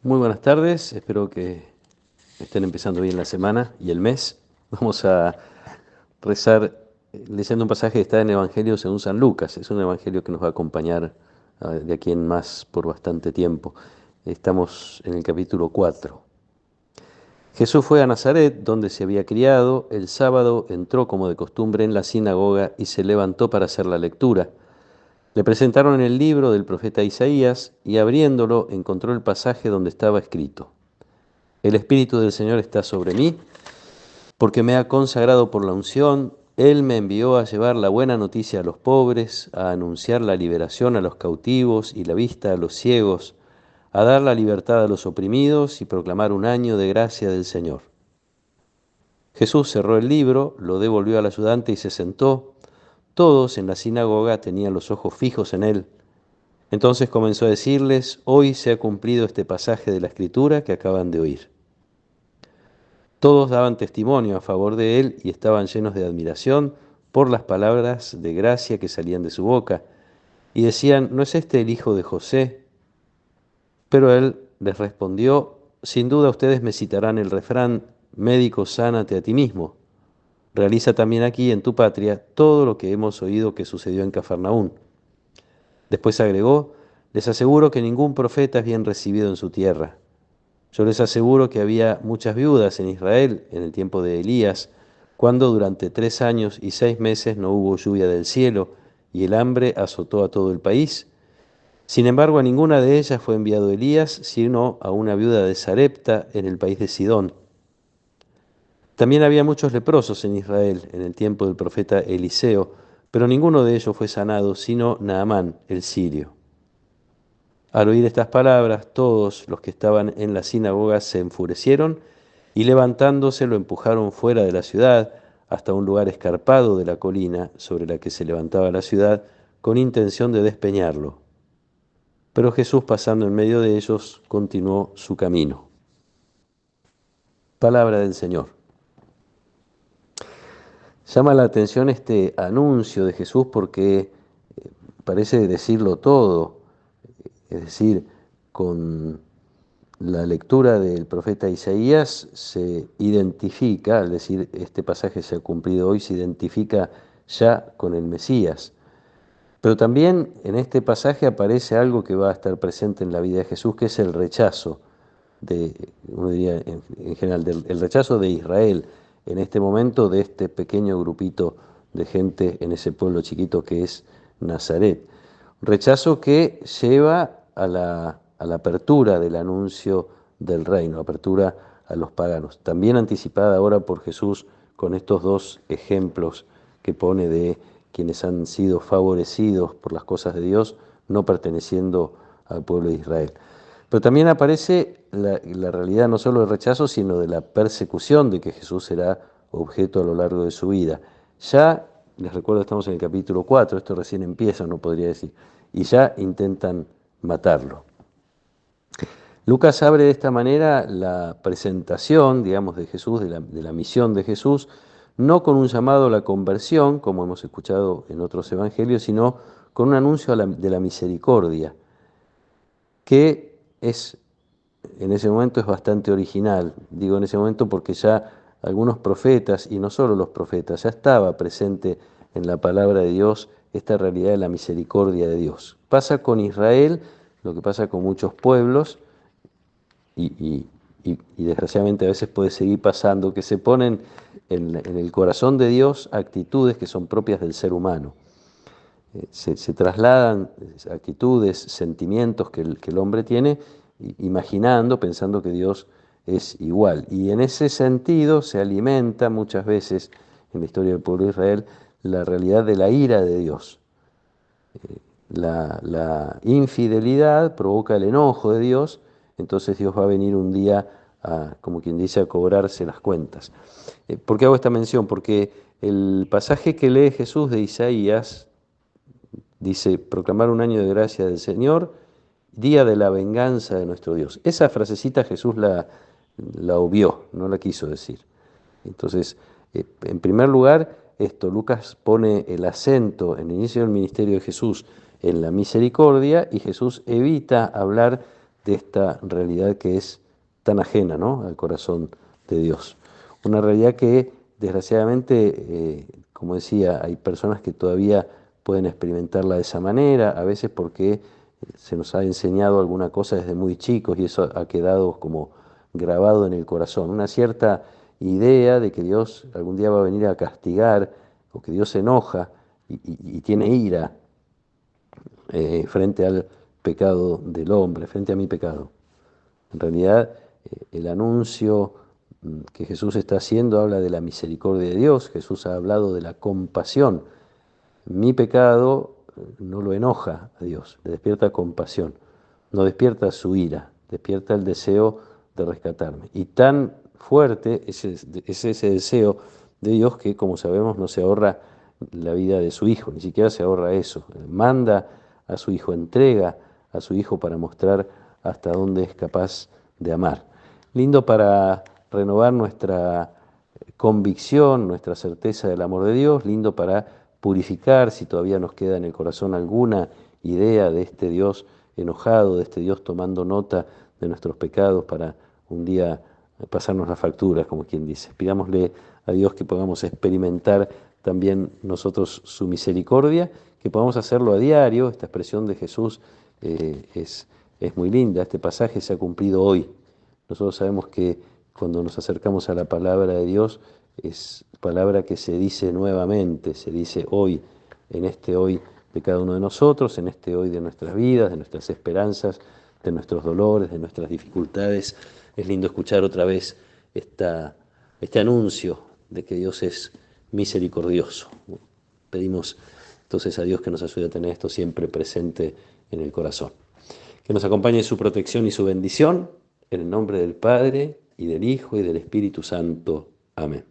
Muy buenas tardes, espero que estén empezando bien la semana y el mes. Vamos a rezar leyendo un pasaje que está en el Evangelio según San Lucas. Es un evangelio que nos va a acompañar de aquí en más por bastante tiempo. Estamos en el capítulo 4. Jesús fue a Nazaret, donde se había criado. El sábado entró como de costumbre en la sinagoga y se levantó para hacer la lectura. Le presentaron el libro del profeta Isaías y abriéndolo encontró el pasaje donde estaba escrito: El Espíritu del Señor está sobre mí, porque me ha consagrado por la unción. Él me envió a llevar la buena noticia a los pobres, a anunciar la liberación a los cautivos y la vista a los ciegos, a dar la libertad a los oprimidos y proclamar un año de gracia del Señor. Jesús cerró el libro, lo devolvió al ayudante y se sentó. Todos en la sinagoga tenían los ojos fijos en él. Entonces comenzó a decirles: Hoy se ha cumplido este pasaje de la Escritura que acaban de oír. Todos daban testimonio a favor de él y estaban llenos de admiración por las palabras de gracia que salían de su boca. Y decían: ¿No es este el hijo de José? Pero él les respondió: Sin duda ustedes me citarán el refrán: médico, sánate a ti mismo. Realiza también aquí en tu patria todo lo que hemos oído que sucedió en Cafarnaún. Después agregó: Les aseguro que ningún profeta es bien recibido en su tierra. Yo les aseguro que había muchas viudas en Israel en el tiempo de Elías, cuando durante 3 años y 6 meses no hubo lluvia del cielo y el hambre azotó a todo el país. Sin embargo, a ninguna de ellas fue enviado Elías, sino a una viuda de Sarepta en el país de Sidón. También había muchos leprosos en Israel en el tiempo del profeta Eliseo, pero ninguno de ellos fue sanado, sino Naamán, el sirio. Al oír estas palabras, todos los que estaban en la sinagoga se enfurecieron y levantándose lo empujaron fuera de la ciudad hasta un lugar escarpado de la colina sobre la que se levantaba la ciudad, con intención de despeñarlo. Pero Jesús, pasando en medio de ellos, continuó su camino. Palabra del Señor. Llama la atención este anuncio de Jesús porque parece decirlo todo, es decir, con la lectura del profeta Isaías se identifica, al decir este pasaje se ha cumplido hoy, se identifica ya con el Mesías. Pero también en este pasaje aparece algo que va a estar presente en la vida de Jesús, que es el rechazo uno diría en general, el rechazo de Israel en este momento de este pequeño grupito de gente en ese pueblo chiquito que es Nazaret. Rechazo que lleva a la apertura del anuncio del reino, apertura a los paganos, también anticipada ahora por Jesús con estos dos ejemplos que pone de quienes han sido favorecidos por las cosas de Dios, no perteneciendo al pueblo de Israel. Pero también aparece la realidad no solo del rechazo, sino de la persecución de que Jesús será objeto a lo largo de su vida. Ya, les recuerdo, estamos en el capítulo 4, esto recién empieza, no podría decir, y ya intentan matarlo. Lucas abre de esta manera la presentación, digamos, de Jesús, de la misión de Jesús, no con un llamado a la conversión, como hemos escuchado en otros evangelios, sino con un anuncio de la misericordia, que en ese momento es bastante original. Digo en ese momento porque ya algunos profetas, y no solo los profetas, ya estaba presente en la palabra de Dios esta realidad de la misericordia de Dios. Pasa con Israel lo que pasa con muchos pueblos, y desgraciadamente a veces puede seguir pasando, que se ponen en el corazón de Dios actitudes que son propias del ser humano. Se trasladan actitudes, sentimientos que el hombre tiene, imaginando, pensando que Dios es igual. Y en ese sentido se alimenta muchas veces en la historia del pueblo de Israel la realidad de la ira de Dios. La infidelidad provoca el enojo de Dios, entonces Dios va a venir un día, como quien dice, a cobrarse las cuentas. ¿Por qué hago esta mención? Porque el pasaje que lee Jesús de Isaías dice: proclamar un año de gracia del Señor, día de la venganza de nuestro Dios. Esa frasecita Jesús la obvió, no la quiso decir. Entonces, en primer lugar, Lucas pone el acento en el inicio del ministerio de Jesús en la misericordia, y Jesús evita hablar de esta realidad que es tan ajena, ¿no?, al corazón de Dios. Una realidad que, desgraciadamente, como decía, hay personas que todavía pueden experimentarla de esa manera, a veces porque se nos ha enseñado alguna cosa desde muy chicos y eso ha quedado como grabado en el corazón. Una cierta idea de que Dios algún día va a venir a castigar, o que Dios se enoja y tiene ira frente al pecado del hombre, frente a mi pecado. En realidad, el anuncio que Jesús está haciendo habla de la misericordia de Dios. Jesús ha hablado de la compasión. Mi pecado no lo enoja a Dios, le despierta compasión, no despierta su ira, despierta el deseo de rescatarme. Y tan fuerte es ese deseo de Dios que, como sabemos, no se ahorra la vida de su Hijo, ni siquiera se ahorra eso. Manda a su Hijo, entrega a su Hijo para mostrar hasta dónde es capaz de amar. Lindo para renovar nuestra convicción, nuestra certeza del amor de Dios, lindo para purificar si todavía nos queda en el corazón alguna idea de este Dios enojado, de este Dios tomando nota de nuestros pecados para un día pasarnos las facturas, como quien dice. Pidámosle a Dios que podamos experimentar también nosotros su misericordia, que podamos hacerlo a diario. Esta expresión de Jesús es muy linda. Este pasaje se ha cumplido hoy. Nosotros sabemos que cuando nos acercamos a la palabra de Dios, es palabra que se dice nuevamente, se dice hoy, en este hoy de cada uno de nosotros, en este hoy de nuestras vidas, de nuestras esperanzas, de nuestros dolores, de nuestras dificultades. Es lindo escuchar otra vez este anuncio de que Dios es misericordioso. Pedimos entonces a Dios que nos ayude a tener esto siempre presente en el corazón. Que nos acompañe su protección y su bendición, en el nombre del Padre, y del Hijo, y del Espíritu Santo. Amén.